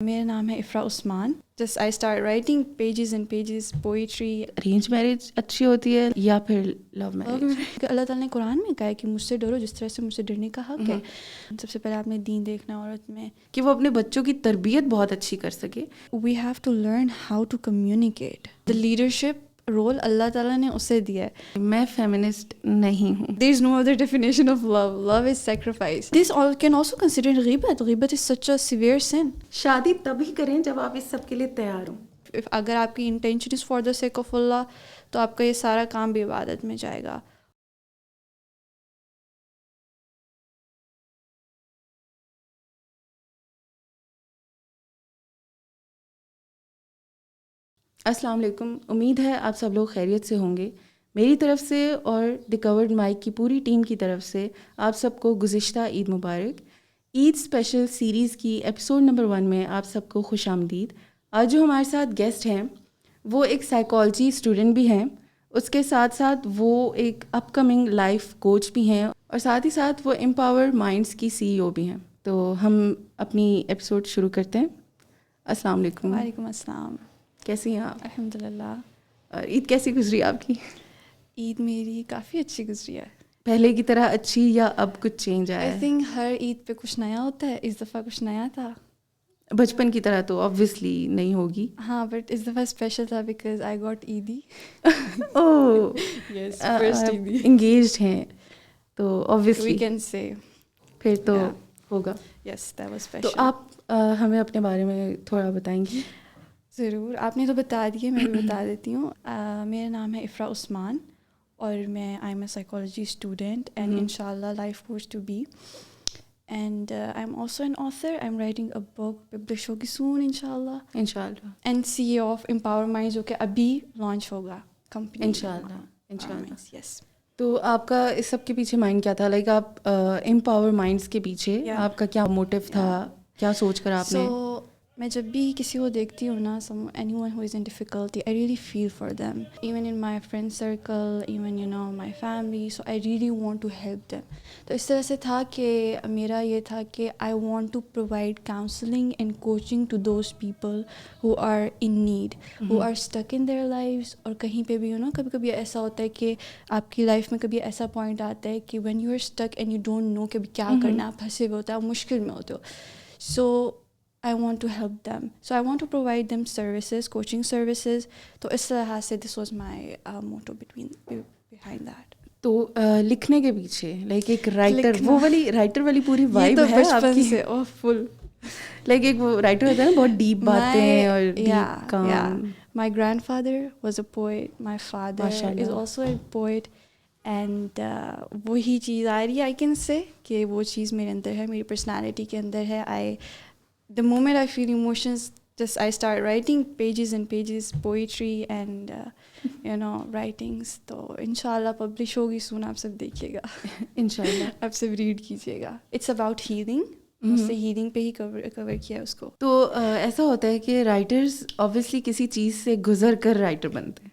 میرا نام ہے Afra Usman. Just I start writing pages and pages poetry. Arrange marriage اچھی ہوتی ہے یا پھر لو میرج؟ اللہ تعالیٰ نے قرآن میں کہا ہے کہ مجھ سے ڈرو جس طرح سے مجھ سے ڈرنے کا حق ہے. سب سے پہلے آپ نے دین دیکھنا عورت میں کہ وہ اپنے بچوں کی تربیت بہت اچھی کر سکے. We have to learn how to communicate. The leadership role Allah تعالیٰ نے اسے دیا ہے. میں فیمنسٹ نہیں ہوں. There is no other definition of love. Love is sacrifice. This all can also consider ghibat. Ghibat is such a severe sin. شادی تبھی کریں جب آپ اس سب کے لیے تیار ہوں. اگر آپ کی intention is for the sake of Allah تو آپ کا یہ سارا کام بھی عبادت میں جائے گا. السلام علیکم. امید ہے آپ سب لوگ خیریت سے ہوں گے. میری طرف سے اور دی کورڈ مائک کی پوری ٹیم کی طرف سے آپ سب کو گزشتہ عید مبارک. عید اسپیشل سیریز کی ایپیسوڈ نمبر 1 میں آپ سب کو خوش آمدید. آج جو ہمارے ساتھ گیسٹ ہیں وہ ایک سائیکالوجی اسٹوڈنٹ بھی ہیں, اس کے ساتھ ساتھ وہ ایک اپ کمنگ لائف کوچ بھی ہیں, اور ساتھ ہی ساتھ وہ امپاور مائنڈس کی CEO بھی ہیں. تو ہم اپنی ایپیسوڈ شروع کرتے ہیں. السلام علیکم. وعلیکم السلام. کیسی ہیں آپ؟ الحمد للہ. عید کیسی گزری آپ کی؟ عید میری کافی اچھی گزری ہے. پہلے کی طرح اچھی یا اب کچھ چینج آیا ہے؟ آئی تھنک ہر عید پہ کچھ نیا ہوتا ہے. اس دفعہ کچھ نیا تھا. بچپن کی طرح تو آبویسلی نہیں ہوگی. ہاں بٹ اس دفعہ اسپیشل تھا because I got Edhi. Oh yes first Edhi. Engaged ہیں تو آبویسلی وی کین سے پھر تو ہوگا. یس دیٹ واز تو اسپیشل. آپ ہمیں اپنے بارے میں تھوڑا بتائیں گی؟ ضرور. آپ نے تو بتا دیے, میں بھی بتا دیتی ہوں. میرا نام ہے افرا عثمان اور میں I am a psychology student and ان شاء اللہ life coach to be. And I am also an author. I am writing a book, publish ہوگی سون ان شاء اللہ. And CEO of Empower Minds جو کہ ابھی لانچ ہوگا کمپنی ان شاء اللہ. یس. تو آپ کا اس سب کے پیچھے مائنڈ کیا تھا؟ لائک آپ امپاور مائنڈس کے پیچھے آپ کا کیا موٹیو تھا؟ کیا سوچ کر آپ نے؟ میں جب بھی کسی کو دیکھتی ہوں نا, anyone who is in difficulty, I really feel for them, even in my friend circle, even you know my family. So I really want to help them. تو اس طرح سے تھا کہ میرا یہ تھا کہ I want to provide counselling and coaching to those people who are in need, who are stuck in their lives. اور کہیں پہ بھی کبھی کبھی ایسا ہوتا ہے کہ آپ کی لائف میں کبھی ایسا پوائنٹ آتا ہے کہ when you are stuck and you don't know کہ کیا کرنا, آپ پھنسے ہوئے ہوتے ہیں, آپ مشکل میں ہوتے ہو. سو I want to help them. So I want to provide them services, coaching services. تو اس طرح سے this was my motto behind that. تو لکھنے کے پیچھے لائک ایک رائٹر, وہ والی رائٹر والی پوری وائب ہے آپ کی سے فل. لائک ایک وہ رائٹر ہوتا ہے نا, بہت ڈیپ باتیں اور ڈیپ کام. My grandfather was a poet. My father is also a poet. And وہی چیز آ رہی ہے, I can say کہ وہ چیز میرے اندر ہے, میری پرسنالٹی کے اندر ہے. The moment I feel emotions, just I start writing pages and pages, poetry and writings. تو انشاءاللہ پبلش ہوگی سون, آپ سب دیکھیے گا انشاءاللہ, آپ سب ریڈ کیجیے گا. اٹس اباؤٹ ہیلنگ, اس سے ہیلنگ پہ ہی کور کیا اس کو. تو ایسا ہوتا ہے کہ رائٹرز آبویسلی کسی چیز سے گزر کر رائٹر بنتے ہیں.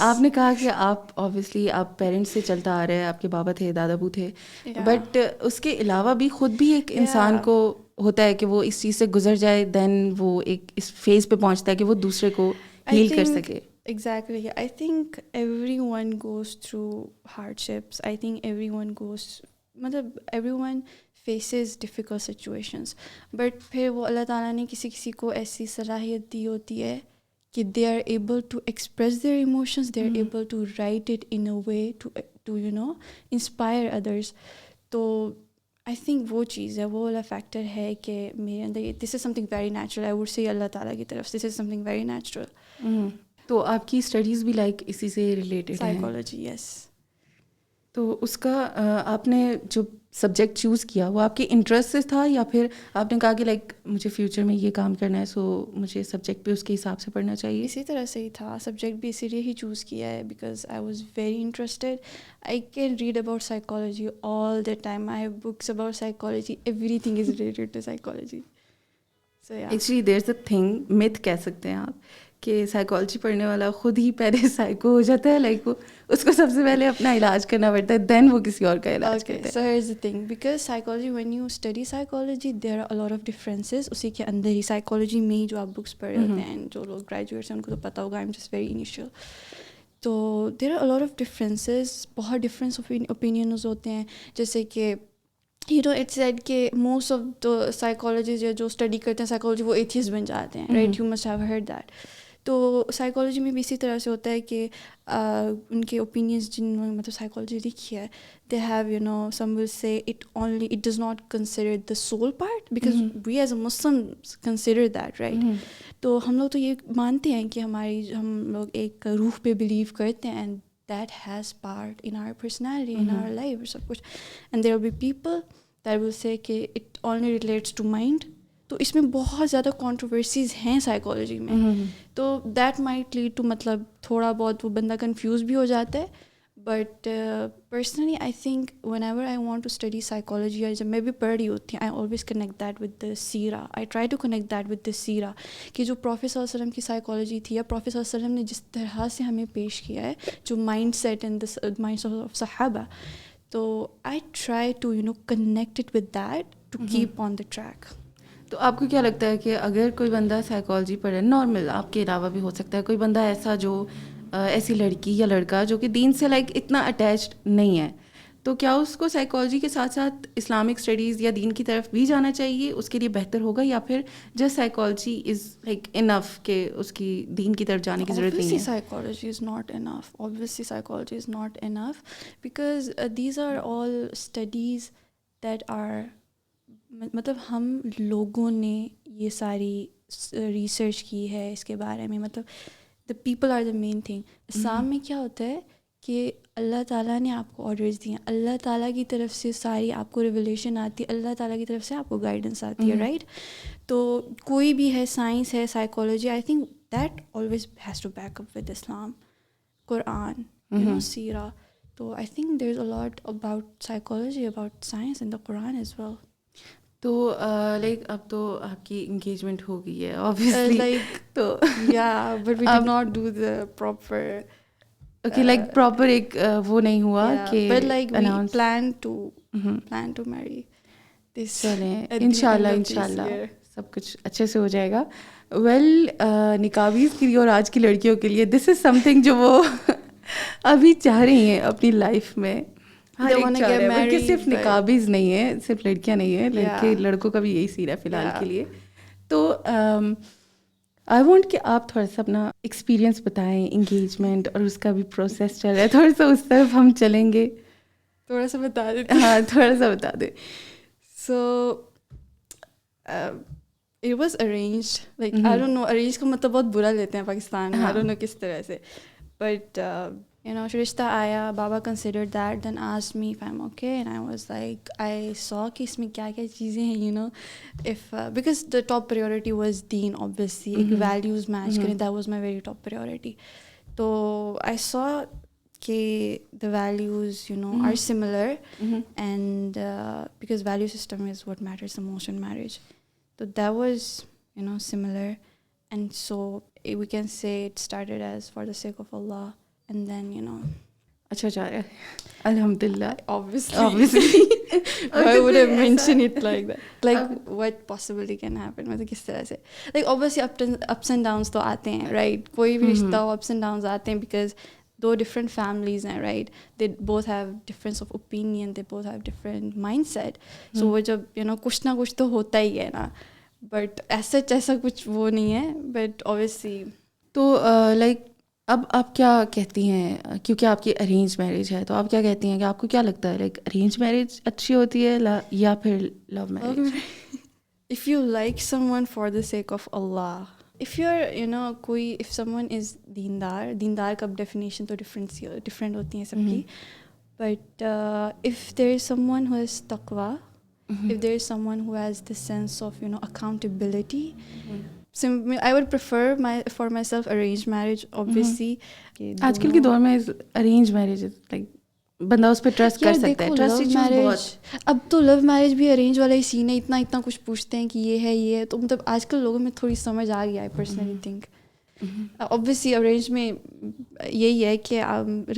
آپ نے کہا کہ آپ آبویسلی آپ پیرنٹس سے چلتا آ رہے ہیں, آپ کے بابا تھے, دادا ابو تھے, بٹ اس کے علاوہ بھی خود بھی ایک انسان کو ہوتا ہے کہ وہ اس چیز سے گزر جائے, دین وہ ایک اس فیز پہ پہنچتا ہے کہ وہ دوسرے کو ہیل کر سکے. Exactly. I think everyone goes through hardships. I think everyone faces difficult situations. But پھر وہ اللہ تعالیٰ نے کسی کو ایسی صلاحیت دی ہوتی ہے کہ they are able to express their emotions, they are able to write it in a way to inspire others. تو I think وہ چیز ہے, وہ والا فیکٹر ہے کہ میرے اندر this is something very natural. I would say اللہ تعالیٰ کی طرف this is something very natural. تو آپ کی اسٹڈیز بھی لائک اسی سے ریلیٹڈ ہیں؟ سائیکالوجی, یس. تو اس کا آپ نے جو سبجیکٹ چوز کیا وہ آپ کے انٹرسٹ سے تھا, یا پھر آپ نے کہا کہ لائک مجھے فیوچر میں یہ کام کرنا ہے, سو مجھے سبجیکٹ بھی اس کے حساب سے پڑھنا چاہیے؟ اسی طرح سے ہی تھا, سبجیکٹ بھی اسی لیے ہی چوز کیا ہے because I was very interested. I can read about psychology all the time. I have books about psychology, everything is related to psychology. So actually there is a thing, myth کہہ سکتے ہیں آپ, کہ psychology پڑھنے والا خود ہی پہلے psycho ہو جاتا ہے, لائک وہ اس کو سب سے پہلے اپنا علاج کرنا پڑتا ہے, دین وہ کسی اور کا علاج کرتا ہے. So here's the thing, because psychology, when you study psychology, there are a lot of differences. اسی کے اندر ہی psychology میں ہی جو آپ بکس پڑھ رہے ہوتے ہیں, جو لوگ گریجویٹس ہیں ان کو تو پتہ ہوگا, I'm just very initial. تو there are a lot of differences, بہت difference opinions ہوتے ہیں. جیسے کہ it's said کہ most of the psychologists جو اسٹڈی کرتے ہیں psychology وہ atheist بن جاتے ہیں, right? You must have heard that. تو سائیکالوجی میں بھی اسی طرح سے ہوتا ہے کہ ان کے اوپینینس جنہوں نے مطلب سائیکالوجی لکھی ہے, they have, some will say it does not consider the soul part, because we as a Muslims consider that, right? تو ہم لوگ تو یہ مانتے ہیں کہ ہم لوگ ایک روح پہ بلیو کرتے ہیں, and that has part in our personality, in our life اور سب کچھ. And there will be people that will say کہ it only relates to mind. تو اس میں بہت زیادہ کانٹروورسیز ہیں سائیکالوجی میں, تو دیٹ مائٹ لیڈ ٹو مطلب تھوڑا بہت وہ بندہ کنفیوز بھی ہو جاتا ہے. But personally I think whenever I want to study psychology, اور جب میں بھی پڑھ رہی ہوتی ہوں, I always connect that with the سیرا. I try to connect that with the سیرا, کہ جو پروفیٹ صلی اللہ علیہ وسلم کی سائیکالوجی تھی, یا پروفیٹ صلی اللہ علیہ وسلم نے جس طرح سے ہمیں پیش کیا ہے, جو mindset and the mind of صحابہ, تو I try to connect it with that to keep on the track. تو آپ کو کیا لگتا ہے کہ اگر کوئی بندہ سائیکالوجی پڑھے, نارمل آپ کے علاوہ بھی ہو سکتا ہے, کوئی بندہ ایسا جو ایسی لڑکی یا لڑکا جو کہ دین سے لائک اتنا اٹیچڈ نہیں ہے, تو کیا اس کو سائیکالوجی کے ساتھ ساتھ اسلامک اسٹڈیز یا دین کی طرف بھی جانا چاہیے, اس کے لیے بہتر ہوگا, یا پھر جسٹ سائیکالوجی از لائک انف کہ اس کی دین کی طرف جانے کی ضرورت نہیں ہے؟ Psychology is not enough. Obviously psychology is not enough, because these are all studies that are مطلب ہم لوگوں نے یہ ساری ریسرچ کی ہے اس کے بارے میں. مطلب the people are the main thing. Islam میں کیا ہوتا ہے کہ اللہ تعالیٰ نے آپ کو آرڈرز دیے ہیں, اللہ تعالیٰ کی طرف سے ساری آپ کو ریولیشن آتی ہے, اللہ تعالیٰ کی طرف سے آپ کو گائیڈنس آتی ہے, رائٹ؟ تو کوئی بھی ہے, سائنس ہے, psychology, I think that always has to back up with Islam, Quran, سیرا. تو I think there is a lot about psychology, about science in the Quran as well. تو لائک اب تو آپ کی انگیجمنٹ ہو گئی ہے obviously, like تو yeah, but we did not do the proper okay like proper ایک وہ نہیں ہوا کہ but like we plan to marry this. چلیں انشاءاللہ سب کچھ اچھے سے ہو جائے گا. ویل نکابیز کے لیے اور آج کی لڑکیوں کے لیے دس از سم تھنگ جو وہ ابھی چاہ رہی ہیں اپنی لائف میں. بلکہ صرف نقابیز نہیں ہے, صرف لڑکیاں نہیں ہیں, لڑکے لڑکوں کا بھی یہی سین ہے فی الحال کے لیے. تو آئی وانٹ کہ آپ تھوڑا سا اپنا ایکسپیرئنس بتائیں انگیجمنٹ اور اس کا بھی پروسیس چل رہا ہے, تھوڑا سا اس طرف ہم چلیں گے. تھوڑا سا بتا دیتے. ہاں تھوڑا سا بتا دیں. سو it was arranged, like I don't know, arranged کا مطلب بہت برا لیتے ہیں پاکستان میں, I don't know کس طرح سے, but رشتہ آیا, بابا considered that, then asked me if I'm okay, and I was like, I saw کہ اس میں کیا کیا چیزیں ہیں, if because the top priority was deen, obviously, ایک values match کریں, that was my very top priority. تو I saw کہ the values are similar, and because value system is what matters the most in marriage. So that was similar, and so we can say it started as for the sake of Allah, and then اچھا جا رہا ہے الحمدللہ. obviously I would have mentioned it like that, like what possibly can happen, مطلب کس طرح سے, like obviously ups and downs تو آتے ہیں, right? کوئی بھی رشتہ ہو ups and downs آتے ہیں, because دو different families ہیں, right? They both have difference of opinion, they both have different mindset, so وہ جب کچھ نہ کچھ تو ہوتا ہی ہے نا, but ایسا کچھ وہ نہیں ہے, but obviously. تو لائک اب آپ کیا کہتی ہیں, کیونکہ آپ کی ارینج میرج ہے, تو آپ کیا کہتی ہیں کہ آپ کو کیا لگتا ہے لائک ارینج میرج اچھی ہوتی ہے یا پھر love marriage? If you like someone for the sake of Allah, if you're کوئی if someone is دیندار کا definition تو different ہوتی ہیں سب کی, but if there is someone who has taqwa, if there is someone who has the sense of accountability, I would prefer for myself arranged marriage, obviously. آج کل کے دور میں arranged marriage like بندہ اس پہ ٹرسٹ کر سکتا ہے. ٹرسٹ اب تو لو میرج بھی ارینج والا ہی سین ہے, اتنا کچھ پوچھتے ہیں کہ یہ ہے, تو مطلب آج کل لوگوں میں تھوڑی سمجھ آ گیا ہے, پرسنلی تھنک. obviously arrange میں یہی ہے کہ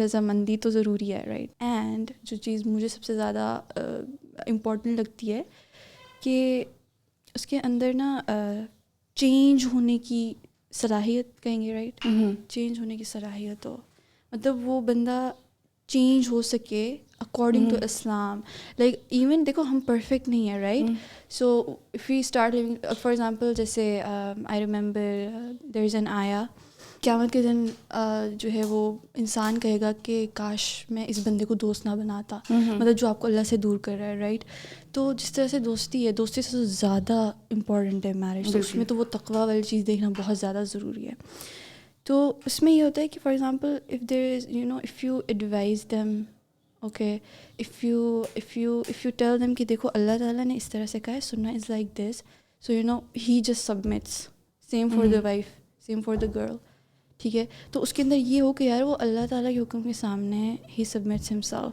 رضامندی تو ضروری ہے رائٹ. اینڈ جو چیز مجھے سب سے زیادہ امپورٹنٹ لگتی ہے کہ اس کے اندر نا چینج ہونے کی صلاحیت کہیں گے رائٹ, چینج ہونے کی صلاحیت ہو, مطلب وہ بندہ چینج ہو سکے according to Islam. Like even دیکھو ہم پرفیکٹ نہیں ہیں right, so if we start living for example جیسے I remember there is an آیا, قیامت کے دن جو ہے وہ انسان کہے گا کہ کاش میں اس بندے کو دوست نہ بناتا, مطلب جو آپ کو اللہ سے دور کر رہا ہے رائٹ. تو جس طرح سے دوستی ہے, دوستی سے تو زیادہ امپورٹنٹ ہے میرج, تو اس میں تو وہ تقویٰ والی چیز دیکھنا بہت زیادہ ضروری ہے. تو اس میں یہ ہوتا ہے کہ for example if there is if you advise them, okay, if you tell them کہ دیکھو اللہ تعالیٰ نے اس طرح سے کہا ہے, سننا is like this, so he just submits, same for the wife, same for the girl, ٹھیک ہے. تو اس کے اندر یہ ہو کہ یار وہ اللہ تعالیٰ کے حکم کے سامنے ہی سبمٹس ہمسیلف.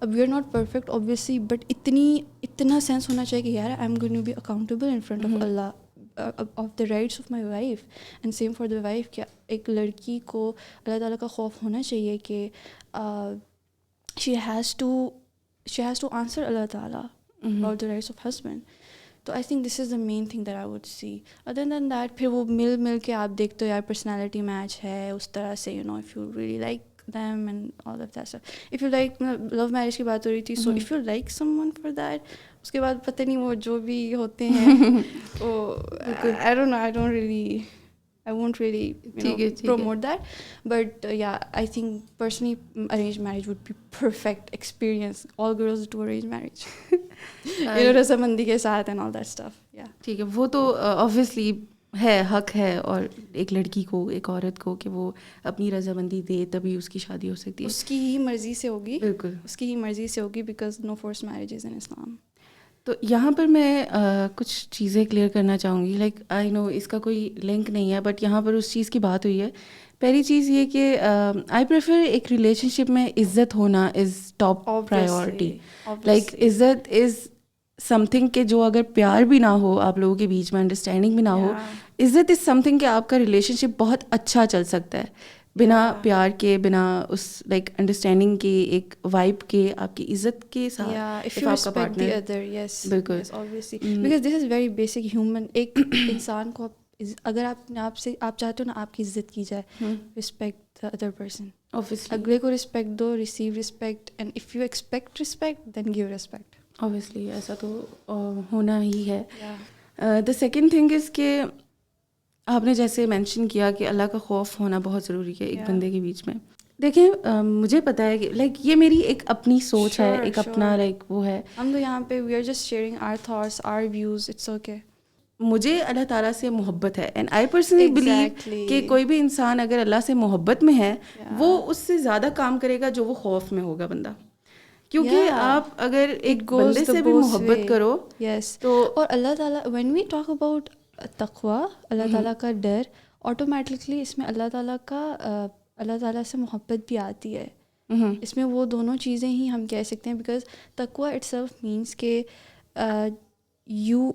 اب we are not perfect obviously, but اتنا سینس ہونا چاہیے کہ یار I am going to be accountable in front of اللہ of the rights of my wife, and same for the wife. کہ ایک لڑکی کو اللہ تعالیٰ کا خوف ہونا چاہیے کہ she has to answer Allah Ta'ala about the rights of husband. تو I think this is the main thing that I would see. Other than that پھر وہ مل کے آپ دیکھتے ہو یار پرسنالٹی میچ ہے اس طرح سے, if you really like them and all of that stuff. If you like, love marriage کی بات ہو رہی تھی, so if you like someone for that, اس کے بعد پتہ نہیں وہ جو بھی ہوتے ہیں وہ I won't really promote that, but yeah, I think personally arranged marriage would be perfect experience. All girls do arranged marriage. رضامندی کے ساتھ and all that stuff. Yeah. ٹھیک ہے, وہ تو obviously ہے, حق ہے اور ایک لڑکی کو, ایک عورت کو کہ وہ اپنی رضامندی دے تبھی اس کی شادی ہو سکتی ہے. اس کی ہی مرضی سے ہوگی. بالکل اس کی ہی مرضی سے ہوگی, because no forced marriages in Islam. تو یہاں پر میں کچھ چیزیں کلیئر کرنا چاہوں گی. لائک آئی نو اس کا کوئی لنک نہیں ہے, بٹ یہاں پر اس چیز کی بات ہوئی ہے. پہلی چیز یہ کہ آئی پریفر ایک ریلیشن شپ میں عزت ہونا از ٹاپ پرائیورٹی. لائک عزت از سم تھنگ کہ جو اگر پیار بھی نہ ہو آپ لوگوں کے بیچ میں, انڈرسٹینڈنگ بھی نہ ہو, عزت از سم تھنگ کہ آپ کا ریلیشن شپ بہت اچھا چل سکتا ہے بنا پیار کے, بنا اس لائک انڈرسٹینڈنگ کے, ایک وائب کے, آپ کی عزت کے ساتھ. if you respect the other, yes, بالکل, obviously, because this is very basic human. ایک انسان کو اگر آپ سے آپ چاہتے ہو نا آپ کی عزت کی جائے, respect the other person. obviously اگلے کو respect do, receive respect, and if you expect respect then give respect. obviously ایسا تو ہونا ہی ہے. the second thing is کہ آپ نے جیسے مینشن کیا کہ اللہ کا خوف ہونا بہت ضروری ہے ایک بندے کے بیچ میں. دیکھیں مجھے پتہ ہے کہ لائک یہ میری ایک اپنی سوچ ہے, ایک اپنا لائک وہ ہے. ہم تو یہاں پہ we are just sharing our thoughts, our views, it's okay. مجھے اللہ تعالیٰ سے محبت ہے, اینڈ آئی پرسنلی بلیو کہ کوئی بھی انسان اگر اللہ سے محبت میں ہے وہ اس سے زیادہ کام کرے گا جو وہ خوف میں ہوگا بندہ. کیونکہ آپ اگر ایک بندے سے بھی محبت کرو, یس, تو اور اللہ تعالیٰ وین وی ٹاک اباؤٹ تقویٰ, اللہ تعالیٰ کا ڈر, آٹومیٹکلی اس میں اللہ تعالیٰ سے محبت بھی آتی ہے. اس میں وہ دونوں چیزیں ہی ہم کہہ سکتے ہیں, بیکاز تقویٰ اٹ سیلف مینس کہ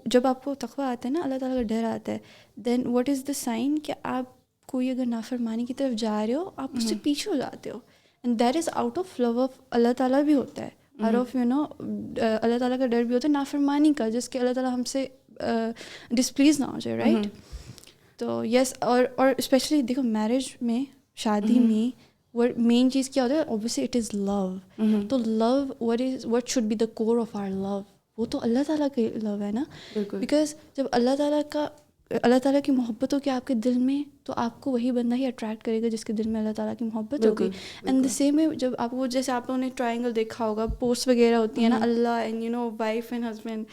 جب آپ کو تقویٰ آتا ہے نا, اللہ تعالیٰ کا ڈر آتا ہے, دین واٹ از دا سائن کہ آپ کوئی اگر نافرمانی کی طرف جا رہے ہو آپ اس سے پیچھے ہو جاتے ہو, and that is out of love of اللہ تعالیٰ بھی ہوتا ہے, آؤٹ آف اللہ تعالیٰ کا ڈر بھی ہوتا ہے نافرمانی کا, جس کہ اللہ تعالیٰ ہم سے ڈسپلیز نہ ہو جائے, رائٹ. تو یس, اور اسپیشلی دیکھو میرج میں, شادی میں مین چیز کیا ہوتا ہے, اوبویسلی اٹ از لو. تو love what should be the core of our love, وہ تو اللہ تعالیٰ کا لو ہے نا. بیکاز جب اللہ تعالیٰ کی محبت ہو کہ آپ کے دل میں, تو آپ کو وہی بندہ ہی اٹریکٹ کرے گا جس کے دل میں اللہ تعالیٰ کی محبت ہوگی. اینڈ دا سیم ہے جب آپ وہ, جیسے آپ لوگوں نے ٹرائنگل دیکھا ہوگا, پوسٹ وغیرہ ہوتی ہیں نا, اللہ اینڈ وائف اینڈ ہسبینڈ,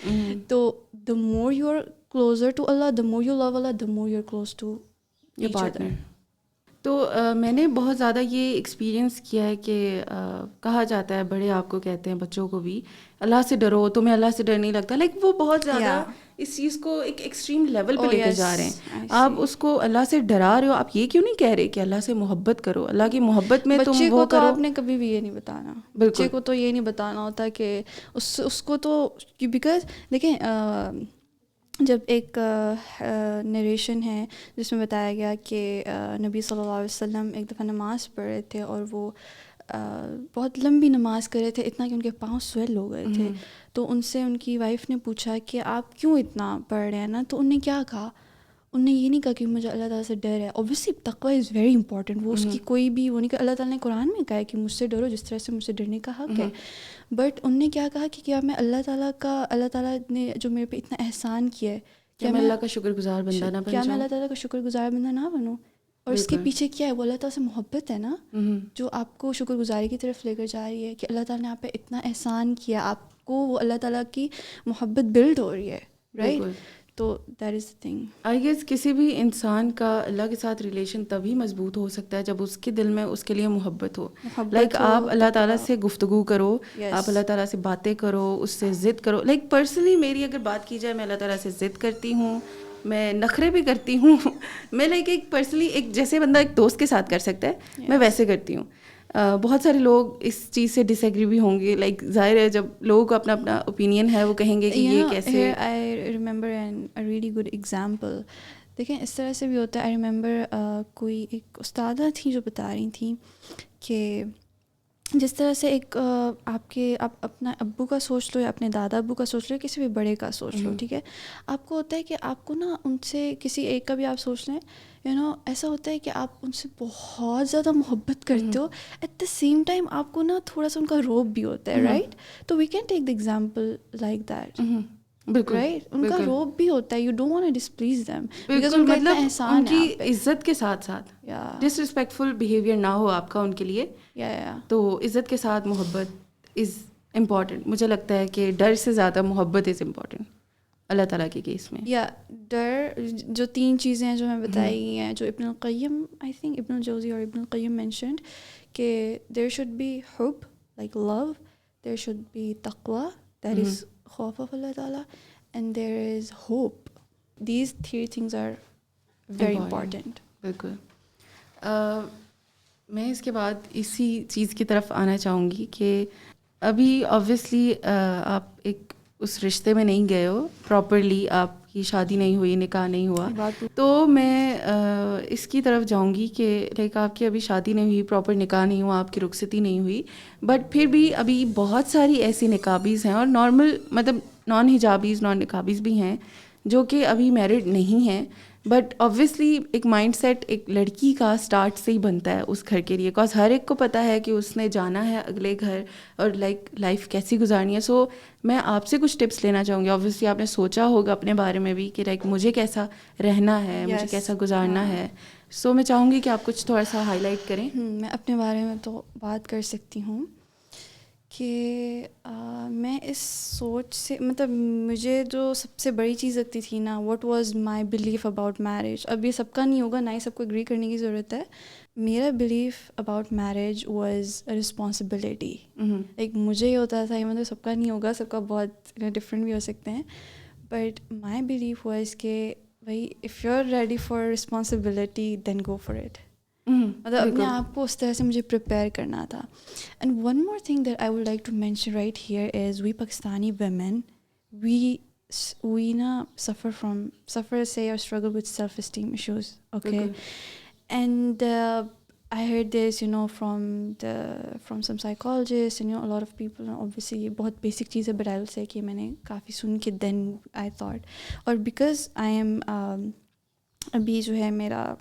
تو the more you are closer to Allah, the more you love Allah, the more you are close to each other. تو میں نے بہت زیادہ یہ ایکسپیرئنس کیا ہے کہ کہا جاتا ہے, بڑے آپ کو کہتے ہیں بچوں کو بھی, اللہ سے ڈرو, تمہیں اللہ سے ڈر نہیں لگتا. لائک وہ بہت زیادہ اس چیز کو ایک ایکسٹریم لیول پہ لے کے جا رہے ہیں. آپ اس کو اللہ سے ڈرا رہے ہو, آپ یہ کیوں نہیں کہہ رہے کہ اللہ سے محبت کرو, اللہ کی محبت میں تم وہ کرو. آپ نے کبھی بھی یہ نہیں بتانا, بچے کو تو یہ نہیں بتانا ہوتا کہ اس کو تو, بیکاز دیکھیں جب ایک نریشن ہے جس میں بتایا گیا کہ نبی صلی اللہ علیہ وسلم ایک دفعہ نماز پڑھ رہے تھے اور وہ بہت لمبی نماز کر رہے تھے، اتنا کہ ان کے پاؤں سویل ہو گئے تھے. تو ان سے ان کی وائف نے پوچھا کہ آپ کیوں اتنا پڑھ رہے ہیں نا؟ تو ان نے کیا کہا، انہوں نے یہ نہیں کہا کہ مجھے اللہ تعالیٰ سے ڈر ہے. اوبویسلی تقوی از ویری امپورٹنٹ، وہ اس کی کوئی بھی وہ نہیں کہا. اللہ تعالیٰ نے قرآن میں کہا ہے کہ مجھ سے ڈرو جس طرح سے مجھ سے ڈرنے کا حق ہے. بٹ ان نے کیا کہا کہ کیا میں اللہ تعالیٰ نے جو میرے پہ اتنا احسان کیا ہے، کیا میں اللہ کا شکر گزار بندہ نہ بن کیا میں جاؤں؟ اللہ تعالیٰ کا شکر گزار بندہ نہ بنوں؟ اور اس کے پیچھے کیا ہے؟ وہ اللہ تعالیٰ سے محبت ہے نا، جو آپ کو شکر گزاری کی طرف لے کر جا رہی ہے کہ اللہ تعالیٰ نے آپ پہ اتنا احسان کیا، آپ کو وہ اللہ تعالیٰ کی محبت بلڈ ہو رہی ہے، رائٹ؟ تو that is the thing. I guess کسی بھی انسان کا اللہ کے ساتھ ریلیشن تبھی مضبوط ہو سکتا ہے جب اس کے دل میں اس کے لیے محبت ہو. لائک آپ اللہ تعالیٰ سے گفتگو کرو، آپ اللہ تعالیٰ سے باتیں کرو، اس سے ضد کرو. لائک پرسنلی میری اگر بات کی جائے، میں اللہ تعالیٰ سے ضد کرتی ہوں، میں نخرے بھی کرتی ہوں. میں لائک ایک پرسنلی ایک جیسے بندہ ایک دوست کے ساتھ کر سکتا ہے میں ویسے کرتی ہوں. بہت سارے لوگ اس چیز سے ڈس ایگری بھی ہوں گے. لائک ظاہر ہے جب لوگوں کو اپنا اپنا اوپینین ہے وہ کہیں گے کہ یہ کیسے. I remember a really good example. دیکھیں اس طرح سے بھی ہوتا ہے. آئی ریممبر کوئی ایک استادہ تھیں جو بتا رہی تھیں کہ جس طرح سے ایک آپ اپنا ابو کا سوچ لو یا اپنے دادا ابو کا سوچ لو یا کسی بھی بڑے کا سوچ لو، ٹھیک ہے، آپ کو ہوتا ہے کہ آپ کو نا ان سے کسی ایک کا بھی آپ سوچ لیں، ایسا ہوتا ہے کہ آپ ان سے بہت زیادہ محبت کرتے ہو، ایٹ دا سیم ٹائم آپ کو نا تھوڑا سا ان کا روب بھی ہوتا ہے، رائٹ؟ تو we can take the example like that, بالکل رائٹ؟ ان کا روب بھی ہوتا ہے. You don't want to displease them because بالکل. ان کا اتنا مطلب احسان ان ہے کی عزت کے ساتھ ساتھ ڈس ریسپیکٹفل بیہیویئر نہ ہو آپ کا ان کے لیے. تو عزت کے ساتھ محبت از امپورٹنٹ. مجھے لگتا ہے کہ ڈر سے زیادہ محبت از امپورٹنٹ اللہ تعالیٰ کے کیس میں. یا ڈر، جو تین چیزیں ہیں جو میں بتائی ہیں، جو ابن القیم، آئی تھنک ابن الجوزی اور ابن القیم مینشنڈ کہ دیر شوڈ بی حب like love, there should be تقوی دیٹ از خوف آف اللہ تعالیٰ، and there is hope. These three things are very important. بالکل. میں اس کے بعد اسی چیز کی طرف آنا چاہوں گی کہ ابھی آبویسلی آپ ایک اس رشتے میں نہیں گئے ہو پراپرلی، آپ کی شادی نہیں ہوئی، نکاح نہیں ہوا. تو میں اس کی طرف جاؤں گی کہ لائک آپ کی ابھی شادی نہیں ہوئی، پراپر نکاح نہیں ہوا، آپ کی رخصتی نہیں ہوئی، بٹ پھر بھی ابھی بہت ساری ایسی نقابیز ہیں اور نارمل مطلب نان حجابیز، نان نقابیز بھی ہیں جو کہ ابھی میرڈ نہیں ہیں. بٹ آبویسلی ایک مائنڈ سیٹ ایک لڑکی کا اسٹارٹ سے ہی بنتا ہے اس گھر کے لیے، بیکاز ہر ایک کو پتہ ہے کہ اس نے جانا ہے اگلے گھر اور لائک لائف کیسی گزارنی ہے. سو میں آپ سے کچھ ٹپس لینا چاہوں گی. آبویسلی آپ نے سوچا ہوگا اپنے بارے میں بھی کہ لائک مجھے کیسا رہنا ہے، مجھے کیسا گزارنا ہے. سو میں چاہوں گی کہ آپ کچھ تھوڑا سا ہائی لائٹ کریں. میں اپنے بارے میں تو بات کر سکتی ہوں کہ میں اس سوچ سے مطلب مجھے جو سب سے بڑی چیز لگتی تھی نا، what was my belief about marriage. اب یہ سب کا نہیں ہوگا، نہ ہی سب کو اگری کرنے کی ضرورت ہے. میرا belief about marriage was responsibility. ایک مجھے یہ ہوتا تھا، یہ مطلب سب کا نہیں ہوگا، سب کا بہت ڈفرینٹ بھی ہو سکتے ہیں، بٹ مائی بلیف واز کہ بھائی if you are ready for responsibility then go for it. مطلب اپنے آپ کو اس طرح سے مجھے پریپیئر کرنا تھا. And one more thing that I would like to mention right here is we Pakistani women we نا suffer say or struggle with self-esteem issues, okay? And I heard this from some psychologists and a lot of people, obviously یہ بہت basic چیز ہے, but I will say کہ میں نے کافی سن کے then I thought, اور because I am ابھی جو ہے میرا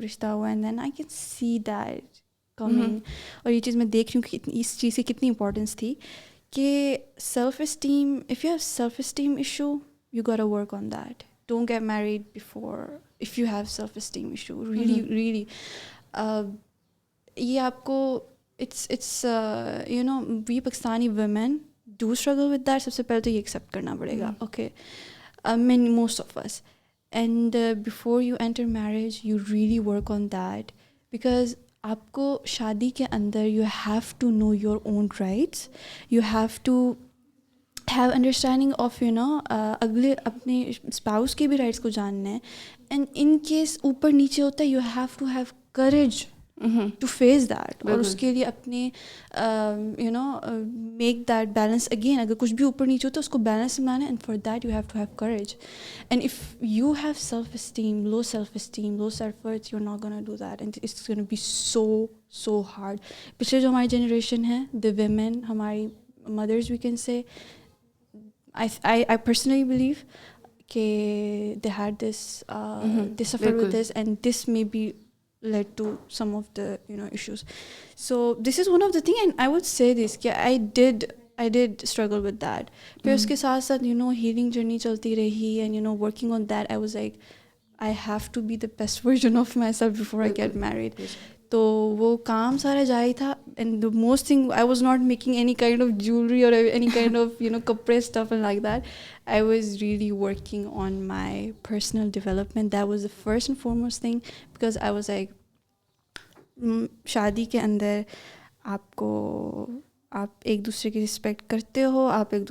رشتہ ہوا and then I can see that coming, اور یہ چیز میں دیکھ رہی ہوں کہ اس چیز کی کتنی امپورٹنس تھی کہ self esteem, if you have self esteem issue you gotta work on that. Don't get married before if you have self esteem issue, really یہ آپ کو it's we Pakistani women do struggle with that. سب سے پہلے تو یہ accept کرنا پڑے گا, okay? I mean most of us, and before you enter marriage you really work on that, because آپ کو شادی کے اندر you have to know your own rights, you have to have understanding of اگلے اپنے spouse کے بھی rights کو جاننا ہے, and in case اوپر نیچے ہوتا ہے you have to have courage to face that, اور اس کے لیے اپنے you know make that balance again. اگر کچھ بھی اوپر نیچے ہوتا ہے اس کو بیلنس میں لانا, and for that you have to have courage. And if you have self esteem, love self worth, you are not gonna do that, and it's gonna be so hard. پچھلے جو ہماری جنریشن ہے, the women, ہماری mothers, we can say, I personally believe کہ they had this they suffered with this, and this maybe led to some of the issues. So this is one of the thing, and I would say this کہ I did struggle with that. پھر اس کے ساتھ ساتھ healing journey چلتی رہی, and working on that, I was like I have to be the best version of myself before I get married. تو وہ کام سارا جاری تھا, and the most thing, I was not making any kind of jewelry or any kind of kapre stuff and like that. I was really working on my personal development. That was the first and foremost thing, because I was like شادی کے اندر آپ ایک دوسرے کی respect کرتے ہو, آپ ایک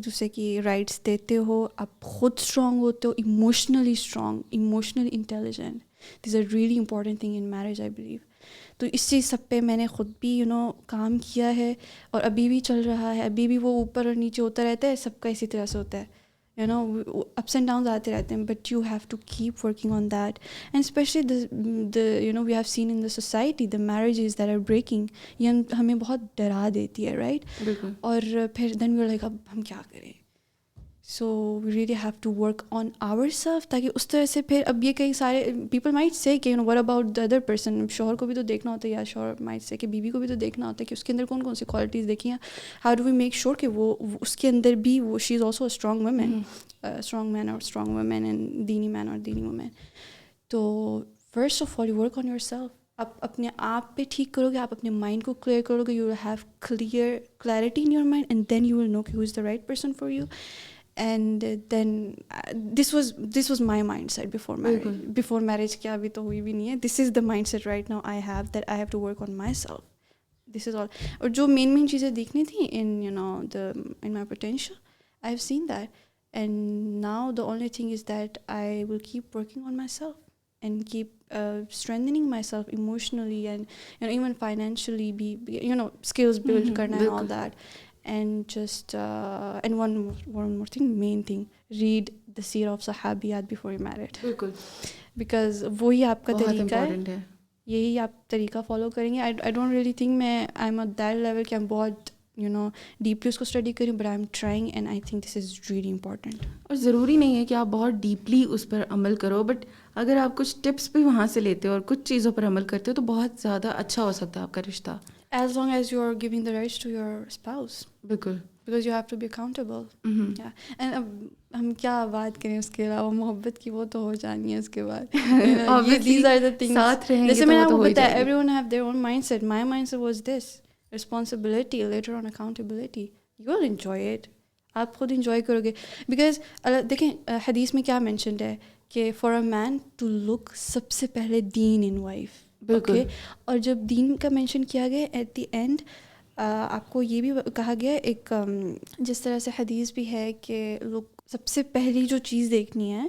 دوسرے کی رائٹس دیتے ہو, آپ خود اسٹرانگ ہوتے ہو, emotionally strong, emotionally intelligent. These are really important thing in marriage, I believe. تو اس چیز سب پہ میں نے خود بھی کام کیا ہے, اور ابھی بھی چل رہا ہے. ابھی بھی وہ اوپر اور نیچے ہوتا رہتا ہے, سب کا اسی طرح سے ہوتا ہے, ups and downs آتے رہتے ہیں, but you have to keep working on that. And especially the we have seen in the society the marriages that are breaking, یہ ہمیں بہت ڈرا دیتی ہے, right? اور پھر then we're like اب ہم کیا کریں. So we really have to work on ourselves, تاکہ اس طرح سے پھر اب یہ کئی سارے people might say کہ what about the other person, شوہر کو بھی تو دیکھنا ہوتا ہے, یا شوہر might say کہ بیوی کو بھی تو دیکھنا ہوتا ہے کہ اس کے اندر کون کون سی کوالٹیز دیکھی ہیں. How do we make sure کہ وہ اس کے اندر بھی وہ she is also a strong woman, strong man or strong woman, and دینی man or دینی woman. تو first of all you work on yourself. آپ اپنے آپ پہ ٹھیک کرو گے, آپ اپنے مائنڈ کو کلیئر کرو گے, you will have clarity in your mind, and then you will know who is the right person for you. And then this was my mindset before marriage کیا ابھی تو ہوئی بھی نہیں ہے. This is the mindset right now I have, that I have to work on myself. This is all. اور جو main چیزیں دیکھنی تھیں in my potential, I have seen that, and now the only thing is that I will keep working on myself and keep strengthening myself emotionally, and even financially, be skills build karna and all that. And just and one more thing, main thing, read the seerah of sahabiyat before you married. بالکل, because وہی آپ کا طریقہ ہے, یہی آپ طریقہ follow کریں گے. I don't really think I'm at that level کہ I'm بہت ڈیپلی اس کو اسٹڈی کریں, but I'm trying, and I think this is really important. اور ضروری نہیں ہے کہ آپ بہت ڈیپلی اس پر عمل کرو, بٹ اگر آپ کچھ ٹپس بھی وہاں سے لیتے ہو اور کچھ چیزوں پر عمل کرتے ہو تو بہت زیادہ اچھا ہو سکتا ہے آپ کا رشتہ. As long as you are giving the rights to your spouse. بالکل, because you have to be accountable. Yeah. And اب ہم کیا بات کریں اس کے علاوہ, محبت کی وہ تو ہو جانی ہے اس کے بعد. These are the things. ساتھ رہیں گے جیسے میں نے آپ کو تو بتایا, everyone have their own mindset. My mindset was this: responsibility, later on accountability. You will enjoy it. آپ خود انجوائے کرو گے, بیکاز دیکھیں حدیث میں کیا مینشنڈ ہے کہ for a main to look, سب سے پہلے دین ان وائف. اوکے, اور جب دین کا مینشن کیا گیا ایٹ دی اینڈ, آپ کو یہ بھی کہا گیا ایک جس طرح سے حدیث بھی ہے کہ لوگ سب سے پہلی جو چیز دیکھنی ہے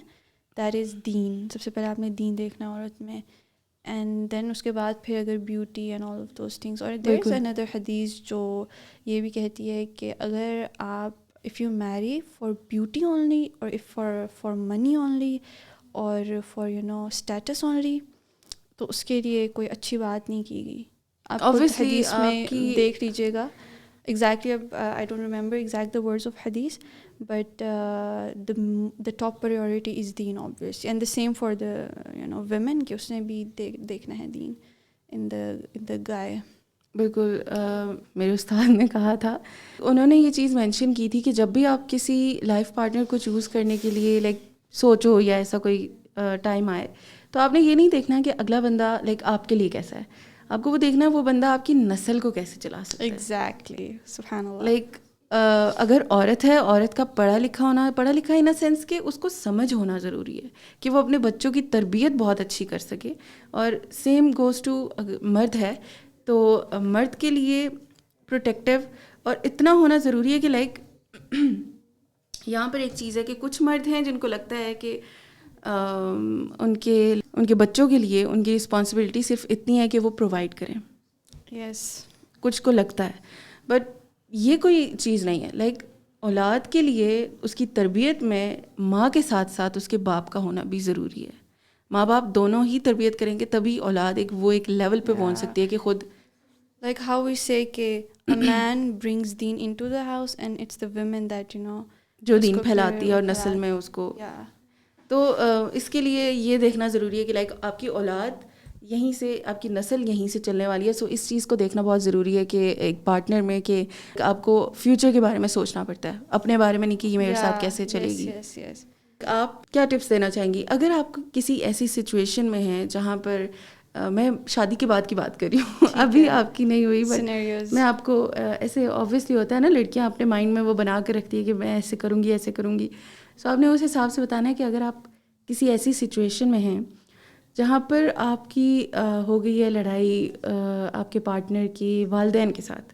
دیٹ از دین. سب سے پہلے آپ نے دین دیکھنا عورت میں, اینڈ دین اس کے بعد پھر اگر beauty and all of those things. اور دیر از اندر حدیث جو یہ بھی کہتی ہے کہ اگر آپ if you marry for beauty only, or if for money only, or for status only, تو اس کے لیے کوئی اچھی بات نہیں کی گئی. آپ حدیث میں دیکھ لیجیے گا exactly. I don't remember exact the words of hadith, but the top priority is deen, obviously, and the same for the women, کہ اس نے بھی دیکھنا ہے دین in the guy. بالکل, میرے استاد نے کہا تھا, انہوں نے یہ چیز مینشن کی تھی کہ جب بھی آپ کسی لائف پارٹنر کو چوز کرنے کے لیے سوچو یا ایسا کوئی ٹائم آئے, تو آپ نے یہ نہیں دیکھنا کہ اگلا بندہ آپ کے لیے کیسا ہے, آپ کو وہ دیکھنا ہے وہ بندہ آپ کی نسل کو کیسے چلا سکتا ہے. ایگزیکٹلی, سبحان اللہ. اگر عورت ہے, عورت کا پڑھا لکھا ان اے سینس کہ اس کو سمجھ ہونا ضروری ہے کہ وہ اپنے بچوں کی تربیت بہت اچھی کر سکے, اور سیم گوز ٹو مرد ہے, تو مرد کے لیے پروٹیکٹیو اور اتنا ہونا ضروری ہے کہ یہاں پر ایک چیز ہے کہ کچھ مرد ہیں جن کو لگتا ہے کہ ان کے بچوں کے لیے ان کی رسپانسبلٹی صرف اتنی ہے کہ وہ پرووائڈ کریں. یس. کچھ کو لگتا ہے, بٹ یہ کوئی چیز نہیں ہے. لائک اولاد کے لیے اس کی تربیت میں ماں کے ساتھ ساتھ اس کے باپ کا ہونا بھی ضروری ہے. ماں باپ دونوں ہی تربیت کریں گے تبھی اولاد وہ ایک لیول پہ پہنچ سکتی ہے کہ خود, like how we say کہ a man brings deen into the house and it's the women that جو دین پھیلاتی ہے اور نسل میں اس کو. تو اس کے لیے یہ دیکھنا ضروری ہے کہ لائک آپ کی اولاد یہیں سے, آپ کی نسل یہیں سے چلنے والی ہے. سو اس چیز کو دیکھنا بہت ضروری ہے کہ ایک پارٹنر میں کہ آپ کو فیوچر کے بارے میں سوچنا پڑتا ہے, اپنے بارے میں نہیں کہ یہ میرے ساتھ کیسے چلے گی. آپ کیا ٹپس دینا چاہیں گی اگر آپ کسی ایسی سچویشن میں ہیں جہاں پر, میں شادی کے بعد کی بات کر رہی ہوں, ابھی آپ کی نہیں ہوئی, بٹ میں آپ کو ایسے آبویسلی ہوتا ہے نا, لڑکیاں اپنے مائنڈ میں وہ بنا کے رکھتی ہے کہ میں ایسے کروں گی ایسے کروں گی. سو آپ نے اس حساب سے بتانا ہے کہ اگر آپ کسی ایسی سچویشن میں ہیں جہاں پر آپ کی ہو گئی ہے لڑائی آپ کے پارٹنر کی والدین کے ساتھ,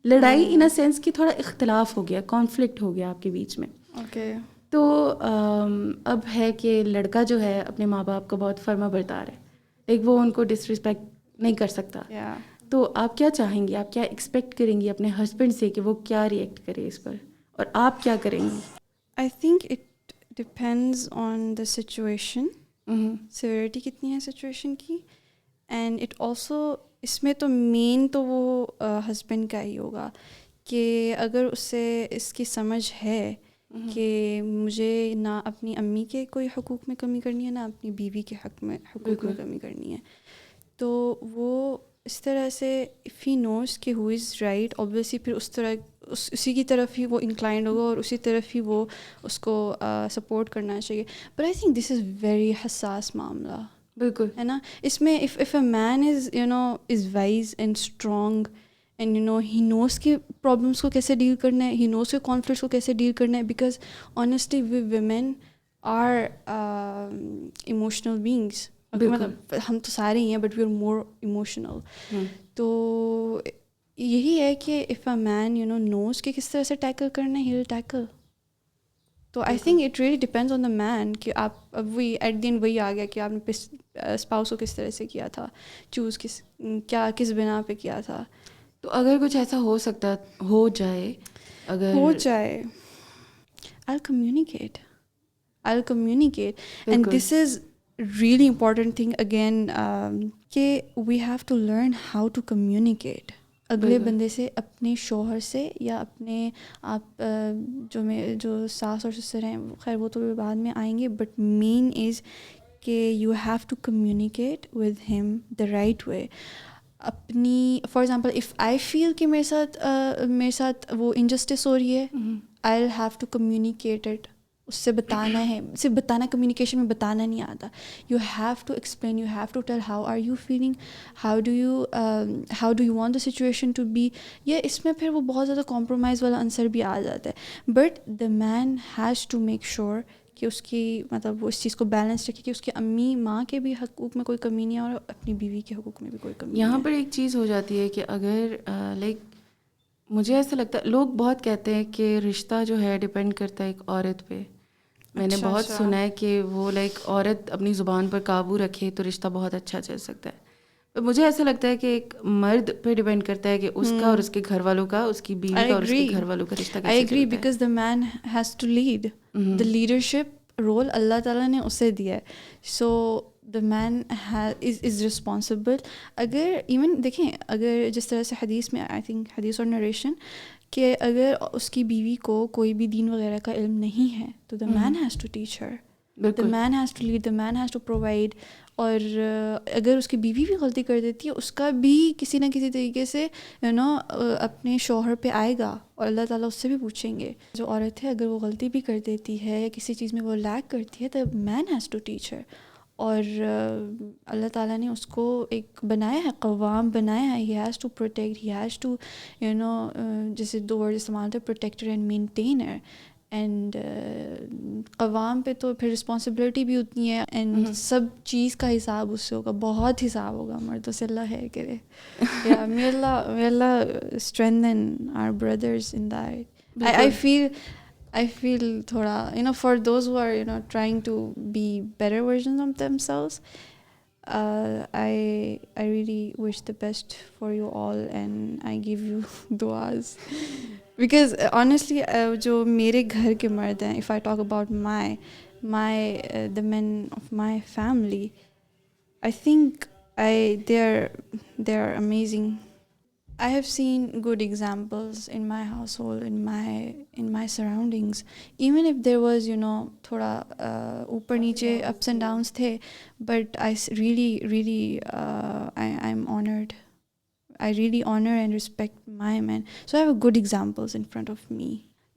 لڑائی ان اے سینس کہ تھوڑا اختلاف ہو گیا, کانفلکٹ ہو گیا آپ کے بیچ میں. اوکے. تو اب ہے کہ لڑکا جو ہے اپنے ماں باپ کا بہت فرما بردار ہے, ایک وہ ان کو ڈس رسپیکٹ نہیں کر سکتا. تو آپ کیا چاہیں گی, آپ کیا ایکسپیکٹ کریں گی اپنے ہسبینڈ سے کہ وہ کیا ریئیکٹ کرے اس پر, اور آپ کیا کریں گی؟ I think it depends on the situation, severity کتنی ہے سچویشن کی, اینڈ اٹ آلسو اس میں تو مین تو وہ ہسبینڈ کا ہی ہوگا کہ اگر اسے اس کی سمجھ ہے کہ مجھے نہ اپنی امی کے کوئی حقوق میں کمی کرنی ہے نہ اپنی بیوی کے حقوق میں کمی کرنی ہے, تو وہ اس طرح سے اف ہی نوز کہ ہو از رائٹ, اوبویسلی پھر اس طرح اسی کی طرف ہی وہ انکلائنڈ ہوگا اور اسی طرف ہی وہ اس کو سپورٹ کرنا چاہیے. But I think this is very حساس معاملہ, بالکل ہے نا. اس میں if a man is wise and strong and he knows کہ پرابلمس کو کیسے ڈیل کرنا ہے, ہی نوز کے کانفلکٹس کو کیسے ڈیل کرنا ہے, because honestly we women are emotional beings. مطلب ہم تو سارے ہی ہیں but we are more emotional. تو یہی ہے کہ اف اے مین نوز کہ کس طرح سے ٹیکل کرنا ہے, ہی ول ٹیکل. تو I think it really depends on the man کہ آپ اب وہی ایٹ دی اینڈ وہی آ گیا کہ آپ نے اسپاؤس کو کس طرح سے کیا تھا, چوز کس بنا پہ کیا تھا. تو اگر کچھ ایسا ہو جائے I'll communicate and this is really important thing again کہ we have to learn how to communicate اگلے بندے سے, اپنے شوہر سے یا اپنے آپ جو ساس اور سسر ہیں, خیر وہ تو بعد میں آئیں گے, بٹ مین از کہ you have to communicate with ہم دا رائٹ وے. اپنی for example if I feel کہ میرے ساتھ وہ انجسٹس ہو رہی ہے, I will have to communicate it. اس سے بتانا ہے, صرف بتانا, کمیونیکیشن میں بتانا نہیں آتا. You have to explain, you have to tell how are you feeling, how do you want the situation to be. یا اس میں پھر وہ بہت زیادہ کمپرومائز والا عنصر بھی آ جاتا ہے. But the man has to make sure کہ اس کی مطلب وہ اس چیز کو بیلنس رکھے کہ اس کی امی ماں کے بھی حقوق میں کوئی کمی نہیں ہے اور اپنی بیوی کے حقوق میں بھی کوئی کمی نہیں ہے. یہاں پر ایک چیز ہو جاتی ہے کہ اگر لائک مجھے ایسا لگتا ہے, لوگ بہت کہتے ہیں کہ رشتہ جو ہے ڈپینڈ کرتا ہے ایک عورت پہ. میں نے بہت سنا ہے کہ وہ لائک عورت اپنی زبان پر قابو رکھے تو رشتہ بہت اچھا چل سکتا ہے. مجھے ایسا لگتا ہے کہ ایک مرد پہ ڈپینڈ کرتا ہے کہ اس کا اور اس کے گھر والوں کا, اس کی بیوی کا اور اس کے گھر والوں کا رشتہ کیسے چلتا ہے. I agree because the man has to lead. The leadership role اللہ تعالیٰ نے اسے دیا ہے. So the man is responsible. اگر ایون دیکھیں, اگر جس طرح سے حدیث میں I think حدیث اور نریشن کہ اگر اس کی بیوی کو کوئی بھی دین وغیرہ کا علم نہیں ہے تو the man has to teach her. The man has to lead, the man has to provide. اور اگر اس کی بیوی بھی غلطی کر دیتی ہے, اس کا بھی کسی نہ کسی طریقے سے اپنے شوہر پہ آئے گا اور اللہ تعالیٰ اس سے بھی پوچھیں گے. جو عورت ہے اگر وہ غلطی بھی کر دیتی ہے یا کسی چیز میں وہ لیک کرتی ہے تو مین ہیز ٹو ٹیچ ہر. اور اللہ تعالیٰ نے اس کو ایک بنایا ہے, قوام بنایا ہے. He has to protect, he has to جیسے دو ورڈ استعمال ہوتے ہیں, پروٹیکٹر اینڈ مینٹینر. اینڈ قوام پہ تو پھر رسپانسبلٹی بھی اتنی ہے, اینڈ سب چیز کا حساب اس سے ہوگا, بہت حساب ہوگا. مردوں سے اللہ ہے کرے. may Allah strengthen our brothers in that. I feel I feel thoda, for those who are, trying to be better versions of themselves, I really wish the best for you all, and I give you duas. Because honestly, jo mere ghar ke mard hain, if I talk about my the men of my family, I think they're amazing. I have seen good examples in my household, in my surroundings. Even if there was, thoda upar niche ups and downs the, but I really I'm honored. I really honor and respect my men. So I have good examples in front of me.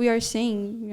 we are saying,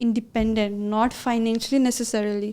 independent, not financially necessarily.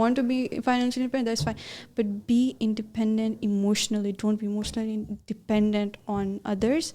want to be financially independent, that's fine. But be independent emotionally. Don't be emotionally dependent on others.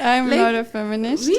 I'm not a feminist. We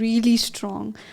really strong.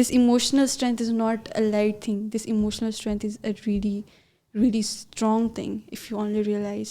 This emotional strength is not a light thing. This emotional strength is a really strong thing if you only realize.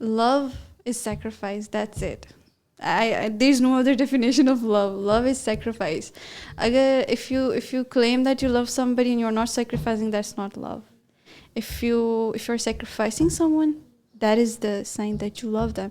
Love is sacrifice. That's it. There's no other definition of love. Love is sacrifice. If you claim that you love somebody and you're not sacrificing, that's not love. If you're sacrificing someone, that is the sign that you love them.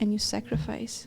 and you sacrifice.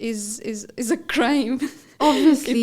is a crime. Obviously,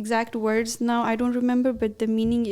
exact words now I don't remember, but the meaning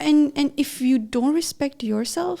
and if you don't respect yourself,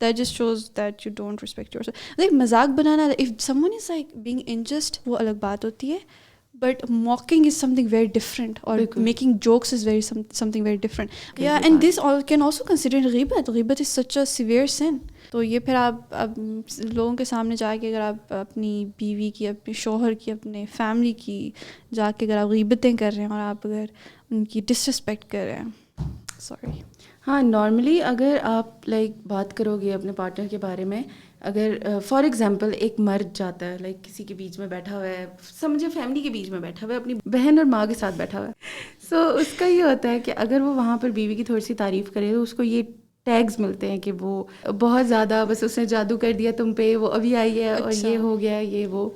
that just shows that you don't respect yourself. Like مذاق بنانا, if someone is like being unjust, وہ الگ بات ہوتی ہے, but mocking is something very different, or making jokes is something very different. Yeah, and this all can also consider غیبت. غیبت is such a severe sin. تو یہ پھر آپ اب لوگوں کے سامنے جا کے اگر آپ اپنی بیوی کی, اپنے شوہر کی, اپنے فیملی کی جا کے اگر آپ غیبتیں کر رہے ہیں اور آپ اگر ان کی ڈس رسپیکٹ کر رہے ہیں, سوری. ہاں, نارملی اگر آپ لائک بات کرو گے اپنے پارٹنر کے بارے میں, اگر فار ایگزامپل ایک مرد جاتا ہے لائک کسی کے بیچ میں بیٹھا ہوا ہے, سمجھے فیملی کے بیچ میں بیٹھا ہوا ہے, اپنی بہن اور ماں کے ساتھ بیٹھا ہوا ہے, سو اس کا یہ ہوتا ہے کہ اگر وہ وہاں پر بیوی کی تھوڑی سی تعریف کرے تو اس کو یہ ٹیگز ملتے ہیں کہ وہ بہت زیادہ بس اس نے جادو کر دیا تم پہ, وہ ابھی آئی ہے اور یہ ہو گیا یہ وہ.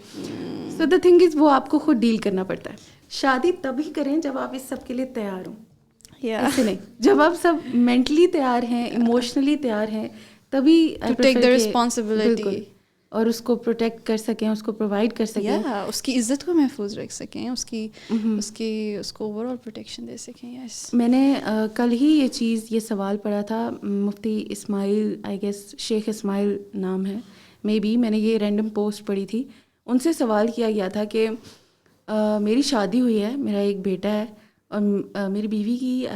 سو دا تھنگ از وہ آپ کو خود ڈیل کرنا پڑتا ہے. شادی تبھی کریں جب آپ اس سب کے لیے تیار ہوں, ایسے نہیں. جب آپ سب مینٹلی تیار ہیں, ایموشنلی تیار ہیں, تبھی ٹو ٹیک دا ریسپانسبلٹی اور اس کو پروٹیکٹ کر سکیں, اس کو پرووائڈ کر سکیں, اس کی عزت کو محفوظ رکھ سکیں, اس کو اوور آل پروٹیکشن دے سکیں. یس, میں نے کل ہی یہ چیز, یہ سوال پڑھا تھا, مفتی اسماعیل, آئی گیس شیخ اسماعیل نام ہے, مے بی, میں نے یہ رینڈم پوسٹ پڑھی تھی, ان سے سوال کیا گیا تھا کہ میری شادی ہوئی ہے, میرا ایک بیٹا ہے, اور میری بیوی کی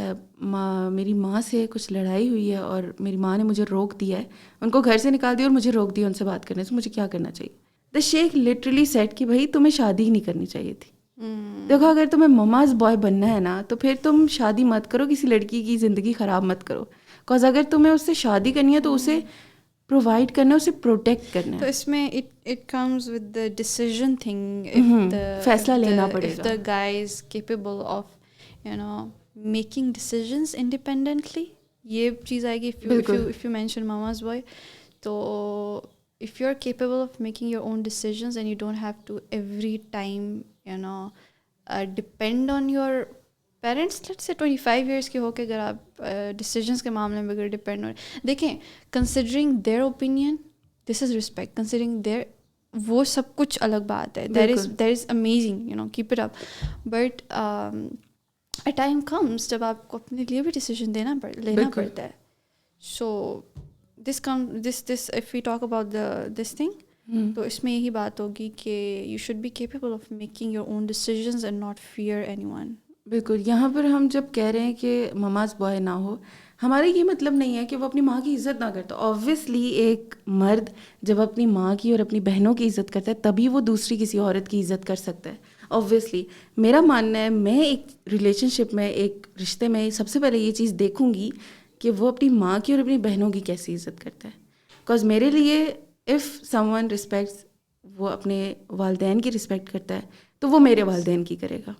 میری ماں سے کچھ لڑائی ہوئی ہے اور میری ماں نے مجھے روک دیا ہے, ان کو گھر سے نکال دیا اور مجھے روک دیا ان سے بات کرنے سے, مجھے کیا کرنا چاہیے؟ دا شیخ لٹرلی سیٹ کہ بھائی تمہیں شادی ہی نہیں کرنی چاہیے تھی. دیکھو, اگر تمہیں مماز بوائے بننا ہے نا تو پھر تم شادی مت کرو, کسی لڑکی کی زندگی خراب مت کرو, بیکاز اگر تمہیں اس سے شادی کرنی ہے تو اسے پرووائڈ کرنا ہے, اسے پروٹیکٹ کرنا ہے. تو اس میں it comes with the decision thing, فیصلہ لینا پڑے گا. if the guy is capable of making decisions independently, یہ چیز آئے گی. if you mention mama's boy, تو if you're capable of making your own decisions and you don't have to every time depend on your parents, let's say 25 years کے ہو کے اگر آپ decisions کے معاملے میں اگر ڈپینڈ ہو, دیکھیں, considering their opinion, this is respect, considering their, وہ سب کچھ الگ بات ہے, that is amazing, keep it up, but a time comes جب آپ کو اپنے لیے بھی ڈیسیژن لینا پڑتا ہے. so this if we talk about this thing, تو اس میں یہی بات ہوگی کہ you should be capable of making your own decisions and not fear anyone. بالکل. یہاں پر ہم جب کہہ رہے ہیں کہ مماز بوائے نہ ہو, ہمارا یہ مطلب نہیں ہے کہ وہ اپنی ماں کی عزت نہ کرتا. آبویسلی ایک مرد جب اپنی ماں کی اور اپنی بہنوں کی عزت کرتا ہے تبھی وہ دوسری کسی عورت کی عزت کر سکتا ہے. آبویسلی میرا ماننا ہے, میں ایک ریلیشن شپ میں, ایک رشتے میں سب سے پہلے یہ چیز دیکھوں گی کہ وہ اپنی ماں کی اور اپنی بہنوں کی کیسی عزت کرتا ہے. بیکاز میرے لیے اف سم ون ریسپیکٹس, وہ اپنے والدین کی رسپیکٹ کرتا ہے تو وہ میرے والدین کی کرے گا.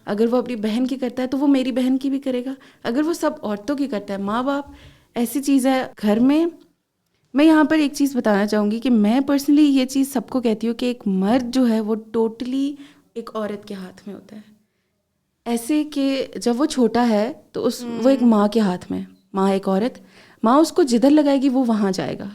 اگر وہ اپنی بہن کی کرتا ہے تو وہ میری بہن کی بھی کرے گا. اگر وہ سب عورتوں کی کرتا ہے, ماں باپ ایسی چیز ہے گھر میں. میں یہاں پر ایک چیز بتانا چاہوں گی کہ میں پرسنلی یہ چیز سب کو کہتی ہوں کہ ایک مرد جو ہے وہ ٹوٹلی ایک عورت کے ہاتھ میں ہوتا ہے. ایسے کہ جب وہ چھوٹا ہے تو وہ ایک ماں کے ہاتھ میں, ماں ایک عورت, ماں اس کو جدھر لگائے گی وہ وہاں جائے گا.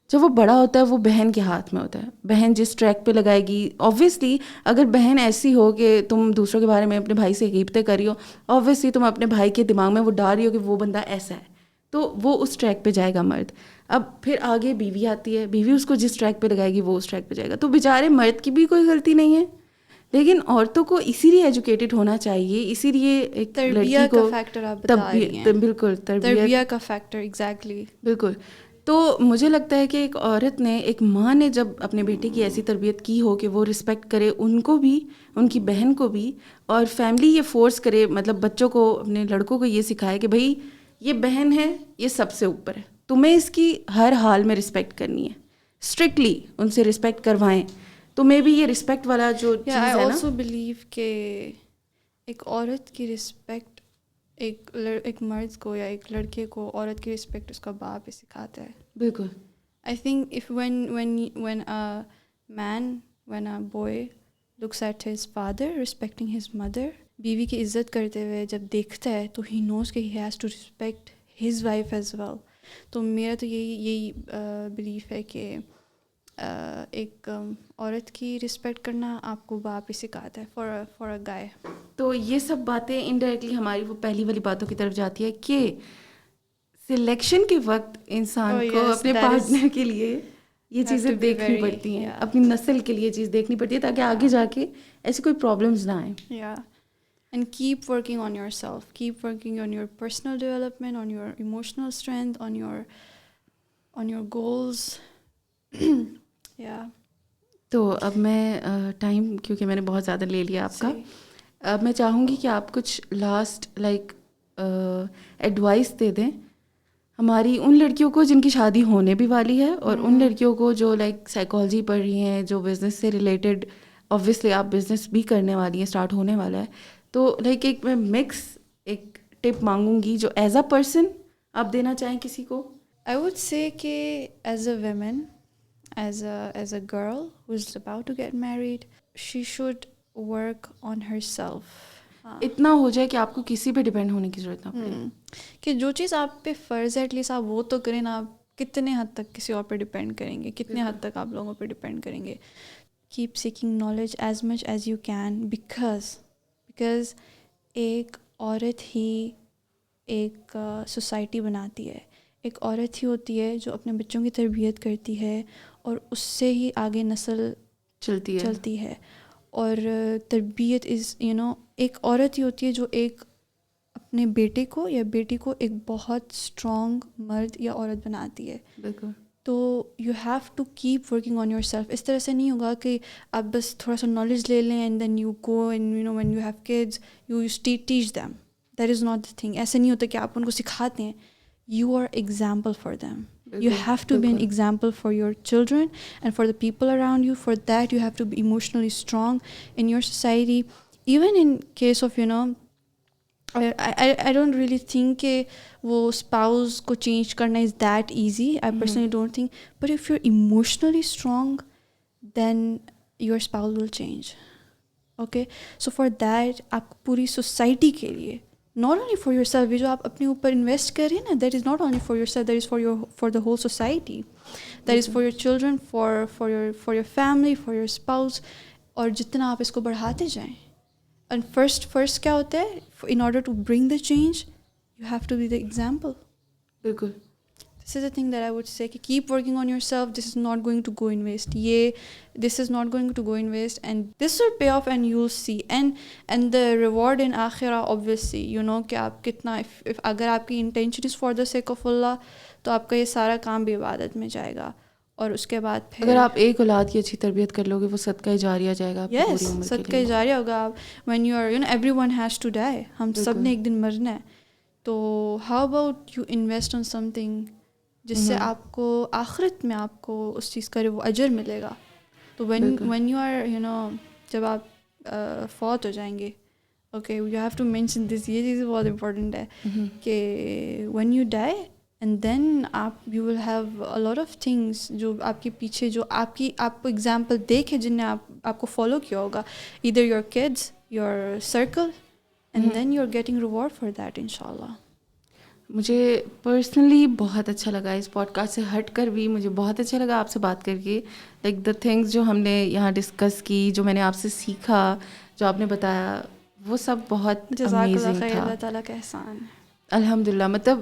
جب وہ بڑا ہوتا ہے وہ بہن کے ہاتھ میں ہوتا ہے, بہن جس ٹریک پہ لگائے گی. آبویسلی اگر بہن ایسی ہو کہ تم دوسروں کے بارے میں اپنے بھائی سے غیبتیں کر رہی ہو, آبویسلی تم اپنے بھائی کے دماغ میں وہ ڈال رہی ہو کہ وہ بندہ ایسا ہے, تو وہ اس ٹریک پہ جائے گا مرد. اب پھر آگے بیوی آتی ہے, بیوی اس کو جس ٹریک پہ لگائے گی وہ اس ٹریک پہ جائے گا. تو بیچارے مرد کی بھی کوئی غلطی نہیں ہے, لیکن عورتوں کو اسی لیے ایجوکیٹڈ ہونا چاہیے, اسی لیے ایک لڑکی کو بالکل تربیت کا فیکٹر, ایگزیکٹلی بالکل. تو مجھے لگتا ہے کہ ایک عورت نے, ایک ماں نے جب اپنے بیٹے کی ایسی تربیت کی ہو کہ وہ رسپیکٹ کرے ان کو بھی, ان کی بہن کو بھی, اور فیملی یہ فورس کرے, مطلب بچوں کو, اپنے لڑکوں کو یہ سکھائے کہ بھائی یہ بہن ہے, یہ سب سے اوپر ہے, تمہیں اس کی ہر حال میں رسپیکٹ کرنی ہے, اسٹرکٹلی ان سے رسپیکٹ کروائیں. تو مے بی یہ رسپیکٹ والا جو چیز ہے نا, آئی آلسو بلیو کہ ایک عورت کی رسپیکٹ ایک مرد کو یا ایک لڑکے کو, عورت کی رسپیکٹ اس کا باپ ہی سکھاتا ہے. بالکل. I think if when a boy looks at his father respecting his mother, بیوی کی عزت کرتے ہوئے جب دیکھتا ہے تو he knows کہ he has to respect his wife as well. تو میرا تو یہی بلیف ہے کہ ایک عورت کی رسپیکٹ کرنا آپ کو باپ ہی سکھاتا ہے فار اے گائے. تو یہ سب باتیں انڈائریکٹلی ہماری وہ پہلی والی باتوں کی طرف جاتی ہے کہ سلیکشن کے وقت انسان Oh, کو yes, اپنے that پارٹنر کے لیے یہ have چیزیں to be دیکھنی very- پڑتی ہیں, yeah. اپنی نسل کے لیے چیز دیکھنی پڑتی ہے تاکہ آگے جا کے ایسی کوئی پرابلمز نہ آئیں. Yeah. And keep working on yourself. Keep working on your personal development, on your emotional strength, on your goals. Yeah. تو اب میں ٹائم کیونکہ میں نے بہت زیادہ لے لیا آپ کا, اب میں چاہوں گی کہ آپ کچھ لاسٹ ایڈوائس دے دیں ہماری ان لڑکیوں کو جن کی شادی ہونے بھی والی ہے, اور ان لڑکیوں کو جو سائیکالوجی پڑھ رہی ہیں, جو بزنس سے ریلیٹڈ, آبویسلی آپ بزنس بھی کرنے والی ہیں, اسٹارٹ ہونے والا ہے, تو ایک میں مکس ایک ٹپ مانگوں گی جو ایز اے پرسن آپ دینا چاہیں کسی کو. I would say کہ as a woman, as a girl who is about to get married, she should work on herself. اتنا ہو جائے کہ آپ کو کسی پہ ڈپینڈ ہونے کی ضرورت نہ پڑے, کہ جو چیز آپ پہ فرض ہے ایٹ لیسٹ آپ وہ تو کریں نا. آپ کتنے حد تک کسی اور پہ ڈپینڈ کریں گے, کتنے حد تک آپ لوگوں پہ ڈپینڈ کریں گے. Keep seeking knowledge as much as you can, because ایک عورت ہی ایک سوسائٹی بناتی ہے. ایک عورت ہی ہوتی ہے جو اپنے بچوں کی تربیت کرتی ہے, اور اس سے ہی آگے نسل چلتی ہے. اور تربیت ایک عورت ہی ہوتی ہے جو ایک اپنے بیٹے کو یا بیٹی کو ایک بہت اسٹرانگ مرد یا عورت بناتی ہے. بالکل. تو you have to keep working on yourself. اس طرح سے نہیں ہوگا کہ آپ بس تھوڑا سا نالج لے لیں and then you go and when you have kids you teach them. That is not the thing. ایسا نہیں ہوتا کہ آپ ان کو سکھاتے ہیں. You are example for them. You have to be an example for your children and for the people around you. For that, you have to be emotionally strong in your society. Even in case of, I don't really think کہ وہ spouse کو change کرنا is that easy. I personally don't think. But if you're emotionally strong, then your spouse will change. Okay? So for that, آپ پوری society کے لیے, not only for yourself, جو آپ اپنے اوپر انویسٹ کر رہے ہیں نا, that is not only for yourself, that is for the whole society, that is for your children, for your family, for your spouse. اور جتنا آپ اس کو بڑھاتے جائیں. And first کیا ہوتا ہے, in order to bring the change, you have to be the example. بالکل. This is the thing that I would say, keep working on yourself. This is not going to go in waste. This is not going to go in waste, and this will pay off, and you'll see. And the reward in akhirah, obviously, کہ آپ کتنا, if اگر آپ کی intention is for the sake of Allah, تو آپ کا یہ سارا کام بھی عبادت میں جائے گا. اور اس کے بعد پھر اگر آپ ایک اولاد کی اچھی تربیت کر لو گے, وہ صدقہ جاریہ جائے گا آپ کی پوری عمر کے لیے. صدقہ جاریہ ہوگا. آپ when you are, everyone has to die. ہم سب نے ایک دن مرنا ہے. تو how about you invest on something جس سے آپ کو آخرت میں آپ کو اس چیز کا وہ اجر ملے گا. تو when you are, جب آپ فوت ہو جائیں گے, okay, you have to mention this, یہ چیز بہت امپورٹنٹ ہے کہ when you die and then you will have a lot of things جو آپ کے پیچھے, جو آپ کو ایگزامپل دیکھے, جن نے آپ کو فالو کیا ہوگا, either your kids, your circle, and then you're getting reward for that, inshallah. مجھے پرسنلی بہت اچھا لگا اس پوڈ کاسٹ سے ہٹ کر بھی, مجھے بہت اچھا لگا آپ سے بات کر کے. دا تھنگس جو ہم نے یہاں ڈسکس کی, جو میں نے آپ سے سیکھا, جو آپ نے بتایا, وہ سب بہت امیزنگ تھا. اللہ تعالیٰ کا احسان. الحمد للہ. مطلب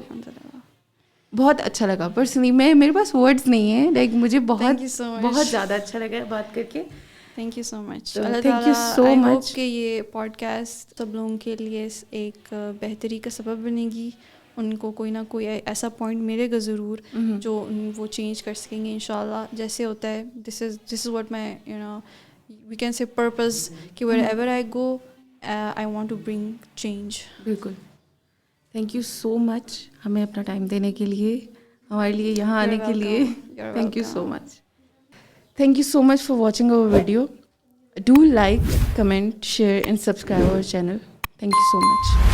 بہت اچھا لگا پرسنلی. میرے پاس ورڈس نہیں ہیں, مجھے بہت زیادہ اچھا لگا بات کر کے. Thank you so much. Thank you so much. کہ یہ پوڈ کاسٹ سب لوگوں کے لیے ایک بہتری کا سبب بنے گی. ان کو کوئی نہ کوئی ایسا پوائنٹ ملے گا ضرور جو وہ چینج کر سکیں گے انشاءاللہ. جیسے ہوتا ہے, this is what my we can say purpose, کہ wherever I go I want to bring change. بالکل. تھینک یو سو مچ ہمیں اپنا ٹائم دینے کے لیے, ہمارے لیے یہاں آنے کے لیے. Thank you so much. Thank you so much for watching over video. Do like, comment, share and subscribe our channel. Thank you so much.